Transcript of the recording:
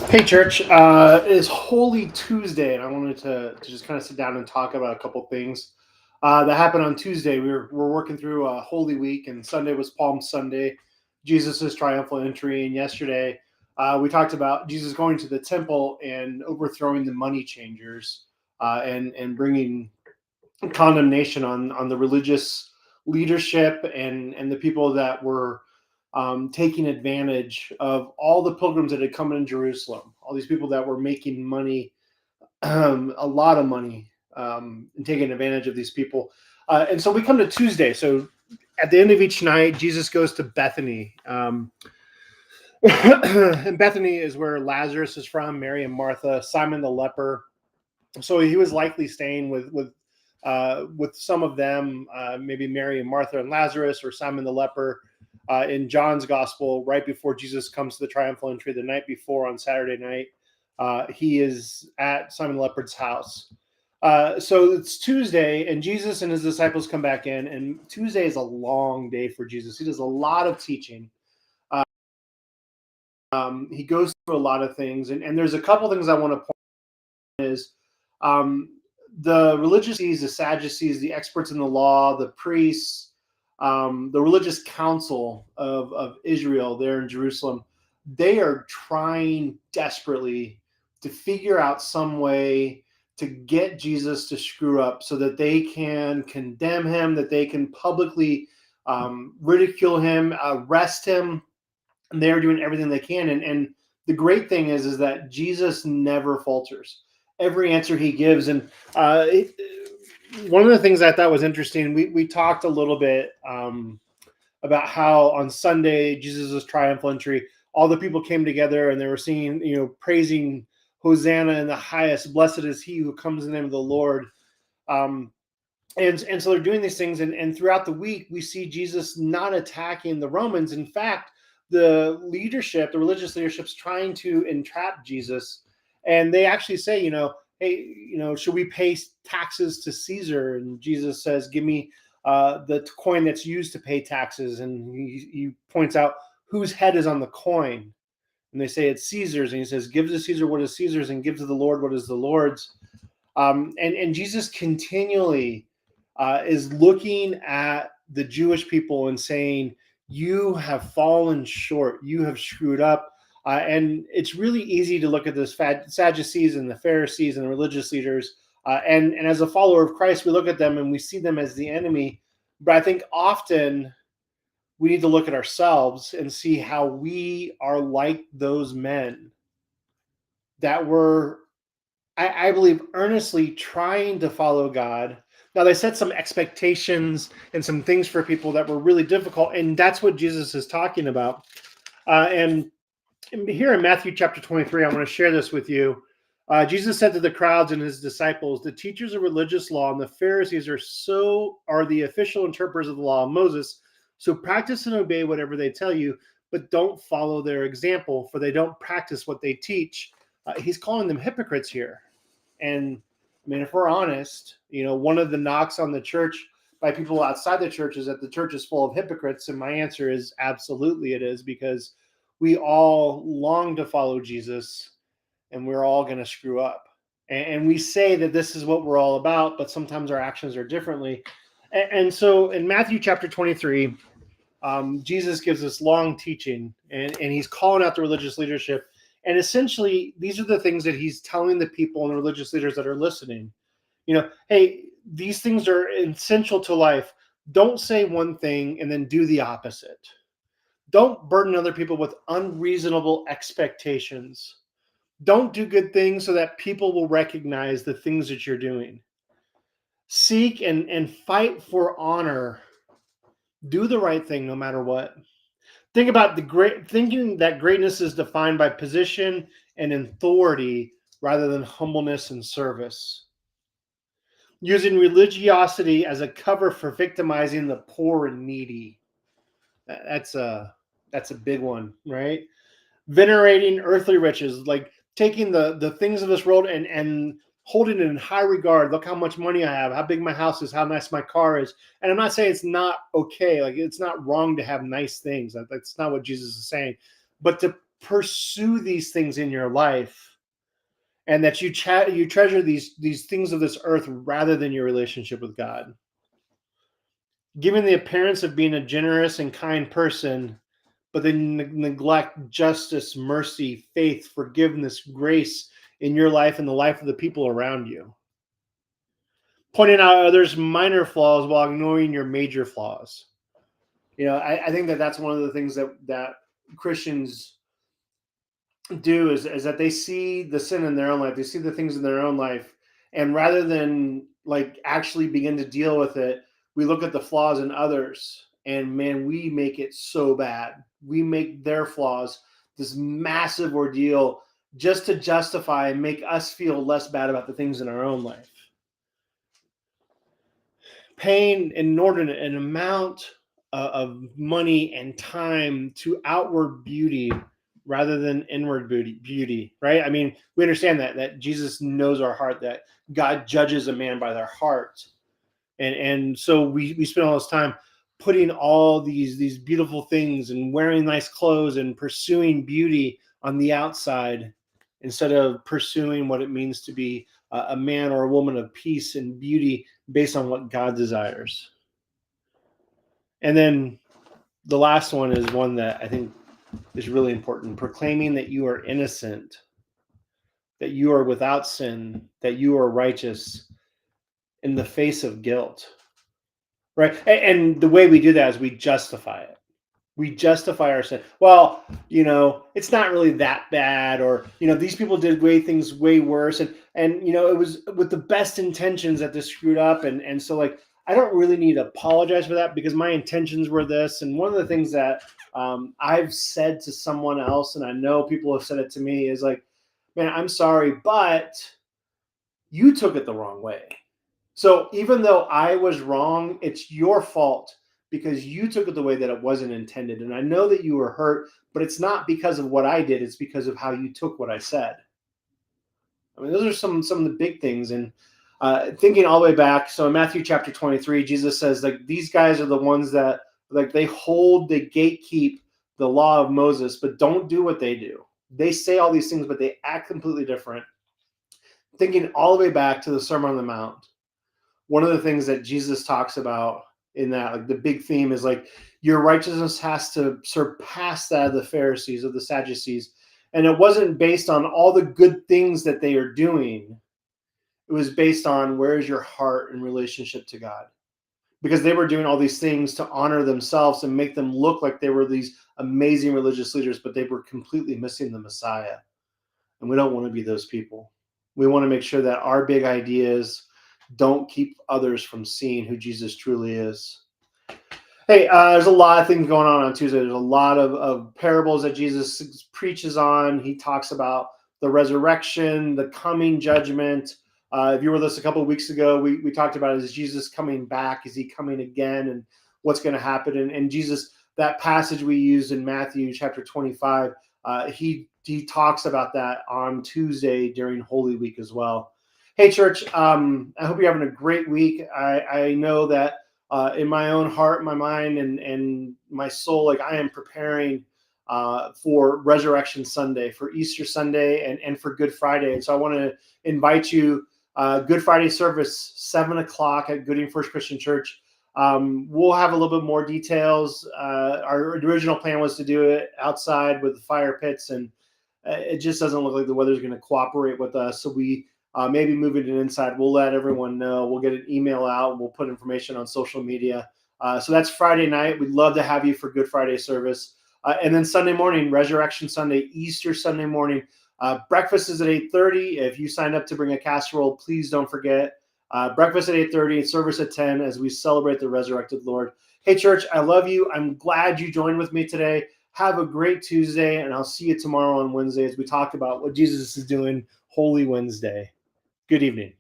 Hey, church. It is Holy Tuesday, and I wanted to just kind of sit down and talk about a couple things that happened on Tuesday. We're working through Holy Week, and Sunday was Palm Sunday, Jesus' triumphal entry. And yesterday, we talked about Jesus going to the temple and overthrowing the money changers and bringing condemnation on the religious leadership and the people that were taking advantage of all the pilgrims that had come in Jerusalem, all these people that were making money, a lot of money, and taking advantage of these people. And so we come to Tuesday. So at the end of each night, Jesus goes to Bethany. And Bethany is where Lazarus is from, Mary and Martha, Simon the leper. So he was likely staying with some of them, maybe Mary and Martha and Lazarus, or Simon the leper. In John's gospel, right before Jesus comes to the triumphal entry, the night before on Saturday night, he is at Simon the leper's house. So it's Tuesday, and Jesus and his disciples come back in, and Tuesday is a long day for Jesus. He does a lot of teaching. He goes through a lot of things, and there's a couple things I want to point out is the religious, the Sadducees, the experts in the law, the priests, the religious council of Israel there in Jerusalem, they are trying desperately to figure out some way to get Jesus to screw up so that they can condemn him, that they can publicly ridicule him, arrest him. And they're doing everything they can. And the great thing is that Jesus never falters. Every answer he gives. And one of the things I thought was interesting, we talked a little bit about how on Sunday, Jesus' triumphal entry, all the people came together and they were singing, praising Hosanna in the highest. Blessed is he who comes in the name of the Lord. And so they're doing these things. And throughout the week, we see Jesus not attacking the Romans. In fact, the religious leadership's trying to entrap Jesus. And they actually say, hey, should we pay taxes to Caesar? And Jesus says, give me the coin that's used to pay taxes. And he points out whose head is on the coin. And they say it's Caesar's. And he says, give to Caesar what is Caesar's and give to the Lord what is the Lord's. And Jesus continually is looking at the Jewish people and saying, you have fallen short. You have screwed up. And it's really easy to look at the Sadducees and the Pharisees and the religious leaders. And as a follower of Christ, we look at them and we see them as the enemy. But I think often we need to look at ourselves and see how we are like those men that were, I believe, earnestly trying to follow God. Now, they set some expectations and some things for people that were really difficult, and that's what Jesus is talking about. And here in Matthew chapter 23, I want to share this with you. Jesus said to the crowds and his disciples, the teachers of religious law and the Pharisees are the official interpreters of the law of Moses. So practice and obey whatever they tell you, but don't follow their example, for they don't practice what they teach. He's calling them hypocrites here. And I mean, if we're honest, one of the knocks on the church by people outside the church is that the church is full of hypocrites. And my answer is absolutely it is, because we all long to follow Jesus and we're all going to screw up. And we say that this is what we're all about, but sometimes our actions are differently. And so in Matthew chapter 23, Jesus gives this long teaching and he's calling out the religious leadership. And essentially, these are the things that he's telling the people and the religious leaders that are listening. Hey, these things are essential to life. Don't say one thing and then do the opposite. Don't burden other people with unreasonable expectations. Don't do good things so that people will recognize the things that you're doing. Seek and fight for honor. Do the right thing no matter what. Think about thinking that greatness is defined by position and authority rather than humbleness and service. Using religiosity as a cover for victimizing the poor and needy. That's a big one, right? Venerating earthly riches, like taking the things of this world and holding it in high regard. Look how much money I have, how big my house is, how nice my car is. And I'm not saying it's not okay. Like, it's not wrong to have nice things. That's not what Jesus is saying. But to pursue these things in your life, and that you treasure these things of this earth rather than your relationship with God. Given the appearance of being a generous and kind person, but then neglect justice, mercy, faith, forgiveness, grace in your life and the life of the people around you. Pointing out others' minor flaws while ignoring your major flaws. I think that's one of the things that Christians do is that they see the sin in their own life, they see the things in their own life, and rather than like actually begin to deal with it, we look at the flaws in others, and man, we make it so bad. We make their flaws this massive ordeal just to justify and make us feel less bad about the things in our own life. Paying inordinate an amount of money and time to outward beauty rather than inward beauty, right? I mean, we understand that Jesus knows our heart, that God judges a man by their heart. And so we spend all this time putting all these beautiful things and wearing nice clothes and pursuing beauty on the outside instead of pursuing what it means to be a man or a woman of peace and beauty based on what God desires. And then the last one is one that I think is really important: proclaiming that you are innocent, that you are without sin, that you are righteous in the face of guilt. Right. And the way we do that is we justify it. We justify our sin. Well, it's not really that bad, or, these people did things way worse. And, it was with the best intentions that this screwed up. And so like, I don't really need to apologize for that because my intentions were this. And one of the things that I've said to someone else, and I know people have said it to me, is like, man, I'm sorry, but you took it the wrong way. So even though I was wrong, it's your fault because you took it the way that it wasn't intended. And I know that you were hurt, but it's not because of what I did. It's because of how you took what I said. I mean, those are some of the big things. And thinking all the way back, so in Matthew chapter 23, Jesus says, like, these guys are the ones that, like, they gatekeep the law of Moses, but don't do what they do. They say all these things, but they act completely different. Thinking all the way back to the Sermon on the Mount, one of the things that Jesus talks about in that, like, the big theme is like, your righteousness has to surpass that of the Pharisees, of the Sadducees. And it wasn't based on all the good things that they are doing. It was based on, where is your heart in relationship to God? Because they were doing all these things to honor themselves and make them look like they were these amazing religious leaders, but they were completely missing the Messiah. And we don't want to be those people. We want to make sure that our big ideas don't keep others from seeing who Jesus truly is. Hey, there's a lot of things going on Tuesday. There's a lot of parables that Jesus preaches on. He talks about the resurrection, the coming judgment. If you were with us a couple of weeks ago, we talked about, is Jesus coming back? Is he coming again? And what's going to happen? And Jesus, that passage we used in Matthew chapter 25, he talks about that on Tuesday during Holy Week as well. Hey, church, I hope you're having a great week. I know that in my own heart, my mind, and my soul, like, I am preparing for Resurrection Sunday, for Easter Sunday, and for Good Friday. And so I want to invite you, Good Friday service, 7:00 at Gooding First Christian Church. We'll have a little bit more details. Our original plan was to do it outside with the fire pits, and it just doesn't look like the weather's going to cooperate with us. So we maybe moving it inside. We'll let everyone know. We'll get an email out, and we'll put information on social media. So that's Friday night. We'd love to have you for Good Friday service. And then Sunday morning, Resurrection Sunday, Easter Sunday morning. Breakfast is at 8:30. If you signed up to bring a casserole, please don't forget. Breakfast at 8:30, service at 10 as we celebrate the resurrected Lord. Hey, church, I love you. I'm glad you joined with me today. Have a great Tuesday, and I'll see you tomorrow on Wednesday as we talk about what Jesus is doing Holy Wednesday. Good evening.